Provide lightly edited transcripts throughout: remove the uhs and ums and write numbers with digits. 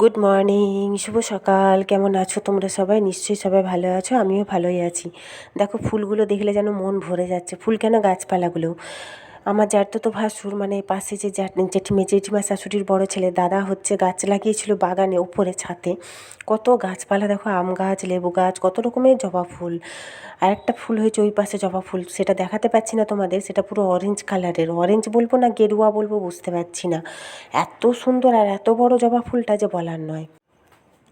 Good morning, শুভ সকাল। কেমন আছো তোমরা সবাই? নিশ্চয়ই সবাই ভালো আছো, আমিও ভালোই আছি। দেখো ফুলগুলো দেখলে যেন মন ভরে যাচ্ছে। ফুল কেন, গাছপালাগুলো। আমার জ্যাঠতো ভাসুর মানে পাশে যে জেঠিমা শাশুড়ির বড় ছেলে দাদা হচ্ছে গাছ লাগিয়েছিল বাগানে উপরে ছাতে। কত গাছপালা দেখো, আম গাছ, লেবু গাছ, কত রকমের জবা ফুল। আর একটা ফুল হয়েছে ওই পাশে জবা ফুল, সেটা দেখাতে পাচ্ছি না তোমাদের, সেটা পুরো অরেঞ্জ কালারের। অরেঞ্জ বলবো না গেরুয়া বলবো বুঝতে পারছি না। এত সুন্দর আর এত বড় জবা ফুলটা যে বলার নয়।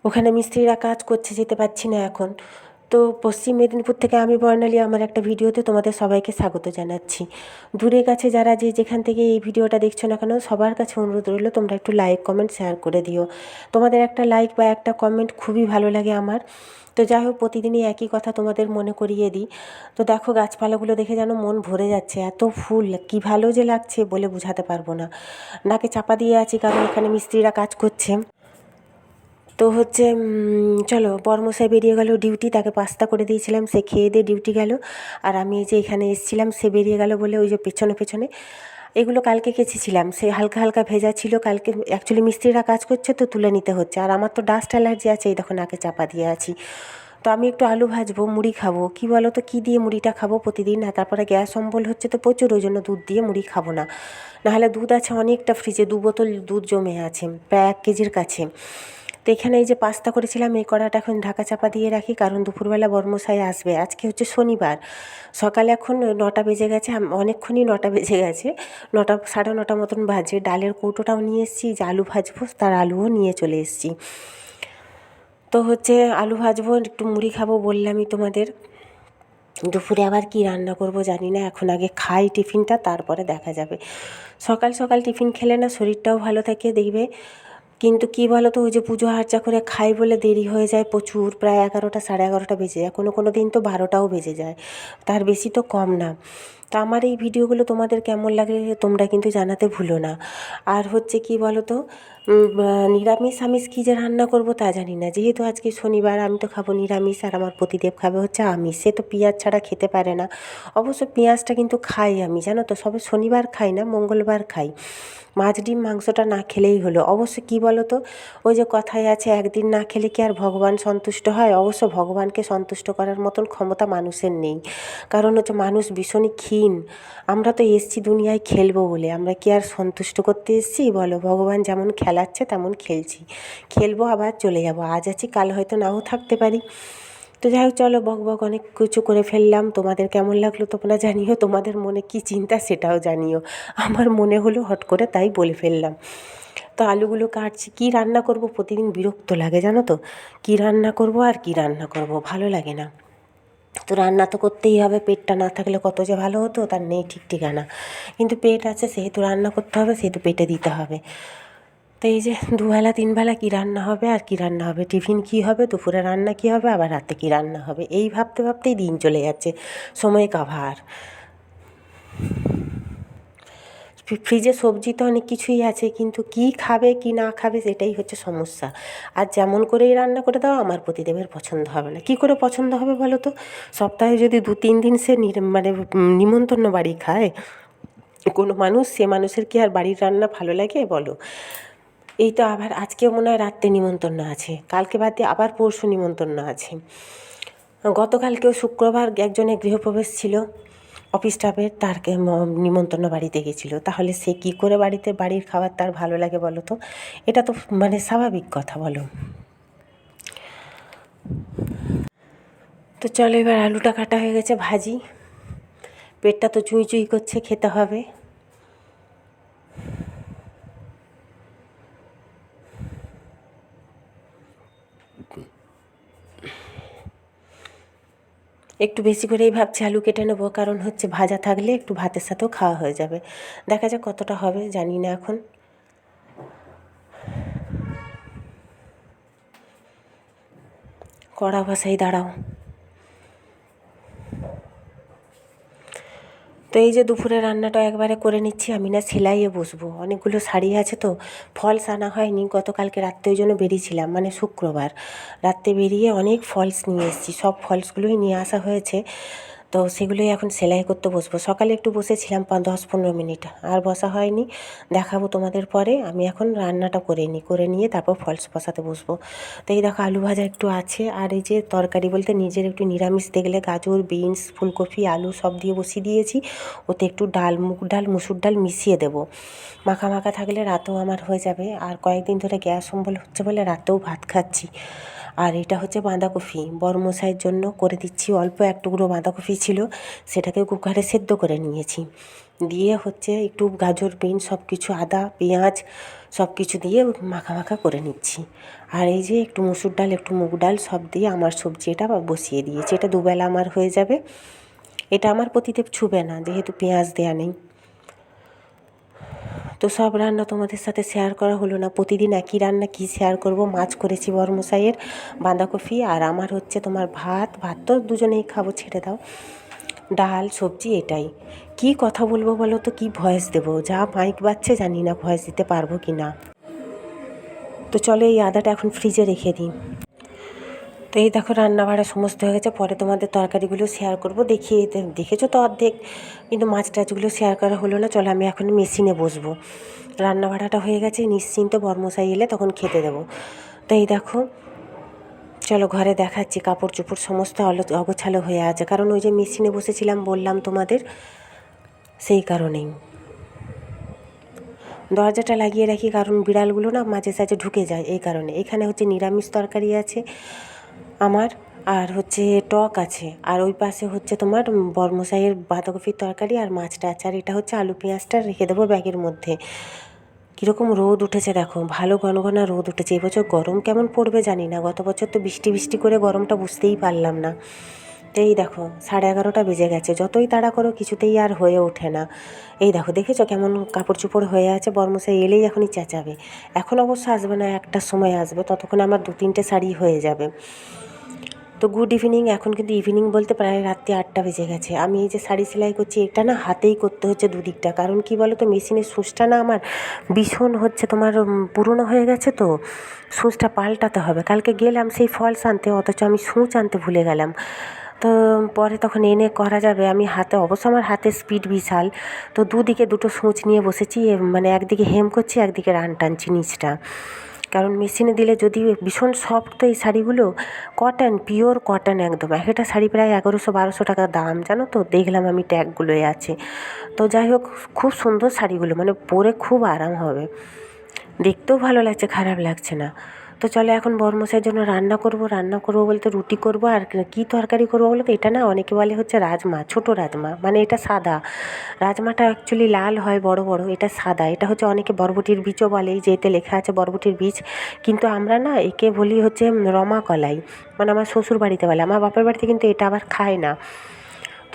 ওখানে মিস্ত্রিরা কাজ করছে, যেতে পারছি না এখন। তো পশ্চিম মেদিনীপুর থেকে আমি বর্ণালী, আমার একটা ভিডিওতে তোমাদের সবাইকে স্বাগত জানাচ্ছি। দূরে কাছে যারা যে যেখান থেকে এই ভিডিওটা দেখছো না কেন, সবার কাছে অনুরোধ রইল তোমরা একটু লাইক কমেন্ট শেয়ার করে দিও। তোমাদের একটা লাইক বা একটা কমেন্ট খুবই ভালো লাগে আমার। তো যাই হোক, প্রতিদিনই একই কথা তোমাদের মনে করিয়ে দিই। তো দেখো গাছপালাগুলো দেখে যেন মন ভরে যাচ্ছে। এত ফুল কী ভালো যে লাগছে বলে বোঝাতে পারবো না। নাকে চাপা দিয়ে আছি কারণ এখানে মিস্ত্রিরা কাজ করছে। তো হচ্ছে চলো, বরমশাই বেরিয়ে গেল ডিউটি, তাকে পাস্তা করে দিয়েছিলাম, সে খেয়ে দিয়ে ডিউটি গেল। আর আমি এই যে এখানে এসেছিলাম, সে বেরিয়ে গেল বলে ওই যে পেছনে পেছনে এগুলো কালকে কেচেছিলাম, সে হালকা হালকা ভেজা ছিল। কালকে অ্যাকচুয়ালি মিস্ত্রিরা কাজ করছে তো তুলে নিতে হচ্ছে। আর আমার তো ডাস্ট অ্যালার্জি আছে, এই দেখো নাকে চাপা দিয়ে আছি। তো আমি একটু আলু ভাজবো, মুড়ি খাবো। কী বলো তো, কী দিয়ে মুড়িটা খাবো প্রতিদিন? আর তারপরে গ্যাস অম্বল হচ্ছে তো প্রচুর, ওই জন্য দুধ দিয়ে মুড়ি খাবো না। নাহলে দুধ আছে অনেকটা ফ্রিজে, 2 বোতল দুধ জমে আছে, প্রায় 1 কেজির কাছে। তো এখানে এই যে পাস্তা করেছিলাম, এই কড়াটা এখন ঢাকা চাপা দিয়ে রাখি, কারণ দুপুরবেলা বর্মশাই আসবে। আজকে হচ্ছে শনিবার, সকালে এখন 9টা বেজে গেছে, অনেকক্ষণই 9টা বেজে গেছে, 9টা 9:30 মতন বাজে। ডালের কৌটোটাও নিয়ে এসেছি, যে আলু ভাজবো তার আলুও নিয়ে চলে এসেছি। তো হচ্ছে আলু ভাজবো, একটু মুড়ি খাবো বললামই তোমাদের। দুপুরে আবার কি রান্না করব জানি না, এখন আগে খাই টিফিনটা, তারপরে দেখা যাবে। সকাল সকাল টিফিন খেলে না শরীরটাও ভালো থাকে দেখবে। কিন্তু কী বলো তো, ওই যে পুজো আর্চা করে খাই বলে দেরি হয়ে যায় প্রচুর, প্রায় 11টা 11:30 বেজে যায়, কোনো কোনো দিন তো 12টাও বেজে যায়, তার বেশি তো কম না। তো আমার এই ভিডিওগুলো তোমাদের কেমন লাগে তোমরা কিন্তু জানাতে ভুলো না। আর হচ্ছে কি বলো তো, নিরামিষ আমিষ কী যে রান্না করব তা জানি না। যেহেতু আজকে শনিবার, আমি তো খাবো নিরামিষ, আর আমার পতিদেব খাবে হচ্ছে আমিষ। সে তো পেঁয়াজ ছাড়া খেতে পারে না। অবশ্য পেঁয়াজটা কিন্তু খাই আমি, জানো তো, সবে শনিবার খাই না, মঙ্গলবার খাই। মাছ ডিম মাংসটা না খেলেই হলো। অবশ্য কী বলো তো, ওই যে কথায় আছে, একদিন না খেলে কি আর ভগবান সন্তুষ্ট হয়? অবশ্য ভগবানকে সন্তুষ্ট করার মতন ক্ষমতা মানুষের নেই। কারণ হচ্ছে মানুষ ভীষণই ক্ষীণ। আমরা তো এসছি দুনিয়ায় খেলবো বলে, আমরা কি আর সন্তুষ্ট করতে এসছি বলো? ভগবান যেমন খেলাচ্ছে তেমন খেলছি, খেলবো আবার চলে যাব। আজ আছি, কাল হয়তো নাও থাকতে পারি। তো যাই হোক, চলো, বক বক অনেক কিছু করে ফেললাম। তোমাদের কেমন লাগলো তোমরা জানিও, তোমাদের মনে কী চিন্তা সেটাও জানিও। আমার মনে হলো হট করে, তাই বলে ফেললাম। তো আলুগুলো কাটছি, কী রান্না করব প্রতিদিন বিরক্ত লাগে জানো তো। কী রান্না করব আর কী রান্না করব, ভালো লাগে না। তো রান্না তো করতেই হবে, পেটটা না থাকলে কত যে ভালো হতো তার নেই ঠিক ঠিকানা। কিন্তু পেট আছে, সেহেতু রান্না করতে হবে, সেহেতু পেটে দিতে হবে। তো এই যে দুবেলা তিনবেলা কী রান্না হবে আর কী রান্না হবে, টিফিন কী হবে, দুপুরে রান্না কী হবে, আবার রাতে কী রান্না হবে, এই ভাবতে ভাবতেই দিন চলে যাচ্ছে, সময় কাভার। ফ্রিজে সবজি তো অনেক কিছুই আছে, কিন্তু কী খাবে কী না খাবে সেটাই হচ্ছে সমস্যা। আর যেমন করেই রান্না করে দাও, আমার পতিদেবের পছন্দ হবে না। কী করে পছন্দ হবে বলো তো? সপ্তাহে যদি 2-3 দিন সে মানে নিমন্ত্রণ বাড়ি খায় কোনো মানুষ, সে মানুষের কি আর বাড়ির রান্না ভালো লাগে বলো? এই তো আবার আজকেও মনে হয় রাত্রে নিমন্ত্রণ আছে, কালকে বাদ দিয়ে আবার পরশু নিমন্ত্রণ আছে। গতকালকেও শুক্রবার একজনের গৃহপ্রবেশ ছিল অফিস স্টাফের, তারকে নিমন্ত্রণ বাড়িতে গেছিলো। তাহলে সে কী করে বাড়ির খাবার তার ভালো লাগে বলো তো? এটা তো মানে স্বাভাবিক কথা বলো। তো চলো, এবার আলুটা কাটা হয়ে গেছে, ভাজি। পেটটা তো চুই চুই করছে, খেতে হবে। একটু বেশি করেই ভাবছি আলু কেটে নেবো, কারণ হচ্ছে ভাজা থাকলে একটু ভাতের সাথেও খাওয়া হয়ে যাবে। দেখা যাক কতটা হবে, জানি না এখন। কড়া বসাই, দাঁড়াও। তো এই যে দুপুরে রান্নাটা একবারে করে নিচ্ছি। আমি না সেলাইয়ে বসবো, অনেকগুলো শাড়ি আছে তো, ফলস আনা হয়নি। গতকালকে রাত্রে ওই জন্য বেরিয়েছিলাম, মানে শুক্রবার রাত্রে বেরিয়ে অনেক ফলস নিয়ে এসেছি, সব ফলসগুলোই নিয়ে আসা হয়েছে। তো সেগুলোই এখন সেলাই করতে বসবো। সকালে একটু বসেছিলাম 10-15 মিনিট, আর বসা হয়নি, দেখাবো তোমাদের পরে। আমি এখন রান্নাটা করে নিই, করে নিয়ে তারপর ফলস বসাতে বসবো। তো এই দেখো আলু ভাজা একটু আছে, আর এই যে তরকারি বলতে নিজের একটু নিরামিষ দেখলে গাজর, বিনস, ফুলকপি, আলু সব দিয়ে বসিয়ে দিয়েছি। ওতে একটু ডাল, মুগ ডাল, মুসুর ডাল মিশিয়ে দেবো। মাখা মাখা থাকলে রাতেও আমার হয়ে যাবে। আর কয়েকদিন ধরে গ্যাস অম্বল হচ্ছে বলে রাতেও ভাত খাচ্ছি। আর এটা হচ্ছে বাঁধাকপি, বড়মশাইয়ের জন্য করে দিচ্ছি। অল্প এক টুকরো বাঁধাকপি ছিল, সেটাকে কুকারে সেদ্ধ করে নিয়েছি। দিয়ে হচ্ছে একটু গাজর, বিনস সব কিছু, আদা, পেঁয়াজ সব কিছু দিয়ে মাখা মাখা করে নিচ্ছি। আর এই যে একটু মুসুর ডাল, একটু মুগ ডাল সব দিয়ে আমার সবজি এটা বসিয়ে দিয়েছি। এটা দুবেলা আমার হয়ে যাবে। এটা আমার প্রতিদেব ছুবে না, যেহেতু পেঁয়াজ দেয়া নেই। তো সব রান্না তোমাদের সাথে শেয়ার করা হলো না। প্রতিদিন একই রান্না কী শেয়ার করব। মাছ করেছি বড়মশাইয়ের, বাঁধাকপি, আর আমার হচ্ছে তোমার ভাত তো দুজনেই খাবো, ছেড়ে দাও। ডাল, সবজি, এটাই। কি কথা বলবো বলো তো, কি ভয়েস দেবো? যা মাইক বাজছে, জানি না ভয়েস দিতে পারবো কি না। তো চলো এই আদাটা এখন ফ্রিজে রেখে দিই। তো এই দেখো রান্না বাড়া সমস্ত হয়ে গেছে, পরে তোমাদের তরকারিগুলো শেয়ার করব। দেখেছো তো অর্ধেক, কিন্তু মাছ টাছগুলো শেয়ার করা হলো না। চলো আমি এখন মেশিনে বসবো। রান্না বাড়াটা হয়ে গেছে, নিশ্চিন্ত বর্মশাই এলে তখন খেতে দেবো। তো এই দেখো, চলো ঘরে দেখাচ্ছি। কাপড় চোপড় সমস্ত অগোছালো হয়ে আছে, কারণ ওই যে মেশিনে বসেছিলাম বললাম তোমাদের, সেই কারণেই। দরজাটা লাগিয়ে রাখি, কারণ বিড়ালগুলো না মাঝে সাঝে ঢুকে যায়, এই কারণে। এখানে হচ্ছে নিরামিষ তরকারি আছে আমার, আর হচ্ছে টক আছে, আর ওই পাশে হচ্ছে তোমার বর্মশাইয়ের বাঁধাকপির তরকারি আর মাছটা আছে, আর এটা হচ্ছে আলু পেঁয়াজটা রেখে দেবো ব্যাগের মধ্যে। কীরকম রোদ উঠেছে দেখো, ভালো ঘনঘনা রোদ উঠেছে। এবছর গরম কেমন পড়বে জানি না, গত বছর তো বৃষ্টি বৃষ্টি করে গরমটা বুঝতেই পারলাম না। এই দেখো 11:30 বেজে গেছে, যতই তাড়া করো কিছুতেই আর হয়ে ওঠে না। এই দেখো, দেখেছো কেমন কাপড় চোপড় হয়ে আছে। বর্মশাই এলেই এখনই চেঁচাবে। এখন অবশ্য আসবে না, একটার সময় আসবে, ততক্ষণে আমার 2-3টে শাড়ি হয়ে যাবে। তো গুড ইভিনিং। এখন কিন্তু ইভিনিং বলতে প্রায় রাত্রি 8টা বেজে গেছে। আমি এই যে শাড়ি সেলাই করছি, এটা না হাতেই করতে হচ্ছে দুদিকটা, কারণ কি বলো তো, মেশিনের সূচটা না আমার ভীষণ হচ্ছে তোমার পুরনো হয়ে গেছে, তো সূচটা পাল্টাতে হবে। কালকে গেলাম সেই ফলস আনতে, অথচ আমি সূচ আনতে ভুলে গেলাম। তো পরে তখন এনে করা যাবে। আমি হাতে, অবশ্য আমার হাতের স্পিড বিশাল, তো দুদিকে দুটো সূচ নিয়ে বসেছি, মানে একদিকে হেম করছি, একদিকে রান টানছি নিচটা। কারণ মেশিনে দিলে যদি ভীষণ সফট তো এই শাড়িগুলো, কটন, পিওর কটন একদম। একটা শাড়ি প্রায় 1100-1200 টাকা দাম, জানো তো, দেখলাম আমি ট্যাগগুলোয় আছে। তো যাই হোক, খুব সুন্দর শাড়িগুলো, মানে পরে খুব আরাম হবে, দেখতেও ভালো লাগছে, খারাপ লাগছে না। তো চলো এখন বরমশাইয়ের জন্য রান্না করব। রান্না করব বলতে রুটি করব, আর কী তরকারি করবো বলো তো। এটা না অনেকে বলে হচ্ছে রাজমা, ছোটো রাজমা, মানে এটা সাদা রাজমাটা, অ্যাকচুয়ালি লাল হয় বড় বড়, এটা সাদা। এটা হচ্ছে অনেকে বরবটির বীজও বলে, যে এতে লেখা আছে বরবটির বীজ, কিন্তু আমরা না একে বলি হচ্ছে রমা কলাই, মানে আমার শ্বশুর বাড়িতে বলে। আমার বাপের বাড়িতে কিন্তু এটা আবার খায় না।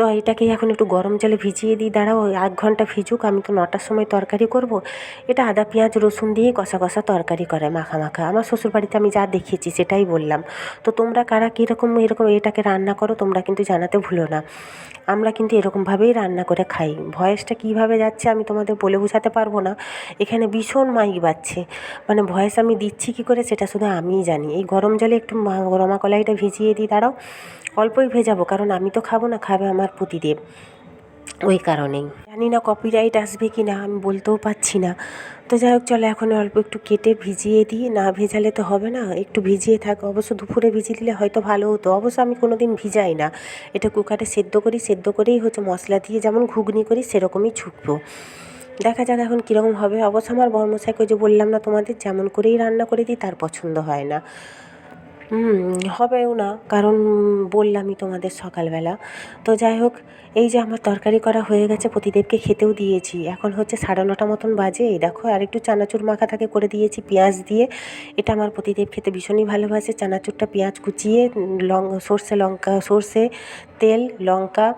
তো এটাকেই এখন একটু গরম জলে ভিজিয়ে দিই, দাঁড়াও 1 ঘন্টা ভিজুক। আমি তো 9টার সময় তরকারি করব। এটা আদা পেঁয়াজ রসুন দিয়েই কষা কষা তরকারি করে, মাখা মাখা। আমার শ্বশুরবাড়িতে আমি যা দেখেছি সেটাই বললাম। তো তোমরা কারা কীরকম এরকম এটাকে রান্না করো তোমরা কিন্তু জানাতে ভুলো না। আমরা কিন্তু এরকমভাবেই রান্না করে খাই। ভয়েসটা কীভাবে যাচ্ছে আমি তোমাদের বলে বোঝাতে পারবো না। এখানে ভীষণ মাইক বাজছে, মানে ভয়েস আমি দিচ্ছি কী করে সেটা শুধু আমিই জানি। এই গরম জলে একটু রমা কলাইটা ভিজিয়ে দিই, দাঁড়াও অল্পই ভেজাবো, কারণ আমি তো খাবো না, খাবে আমার প্রতিদেব, ওই কারণেই। জানি না কপিরাইট আসবে কি না, আমি বলতেও পারছি না। তো যাই হোক, চলো এখন অল্প একটু কেটে ভিজিয়ে দিই, না ভেজালে তো হবে না, একটু ভিজিয়ে থাক। অবশ্য দুপুরে ভিজিয়ে দিলে হয়তো ভালো হতো, অবশ্য আমি কোনো দিন ভিজাই না। এটা কুকারে সেদ্ধ করি, সেদ্ধ করেই হচ্ছে মশলা দিয়ে যেমন ঘুগনি করি সেরকমই ছুঁকবো। দেখা যাক এখন কীরকম হবে। অবশ্য আমার বর্মশাইকে যে বললাম না তোমাদের, যেমন করেই রান্না করে দিই তার পছন্দ হয় না। হবেও না, কারণ বললামই তোমাদের সকালবেলা। তো যাই হোক, এই যে আমার তরকারি করা হয়ে গেছে, প্রতিদেবকে খেতেও দিয়েছি। এখন হচ্ছে 9:30 মতন বাজে। এই দেখো আর একটু চানাচুর মাখা থাকে করে দিয়েছি পেঁয়াজ দিয়ে। এটা আমার প্রতিদেব খেতে ভীষণই ভালোবাসে। চানাচুরটা পেঁয়াজ কুচিয়ে সর্ষে, তেল, লঙ্কা,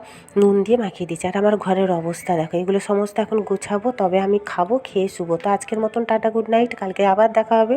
নুন দিয়ে মাখিয়ে দিয়েছি। আর আমার ঘরের অবস্থা দেখো, এগুলো সমস্ত এখন গুছাবো, তবে আমি খাবো, খেয়ে শুবো। তো আজকের মতন টাটা, গুড নাইট, কালকে আবার দেখা হবে।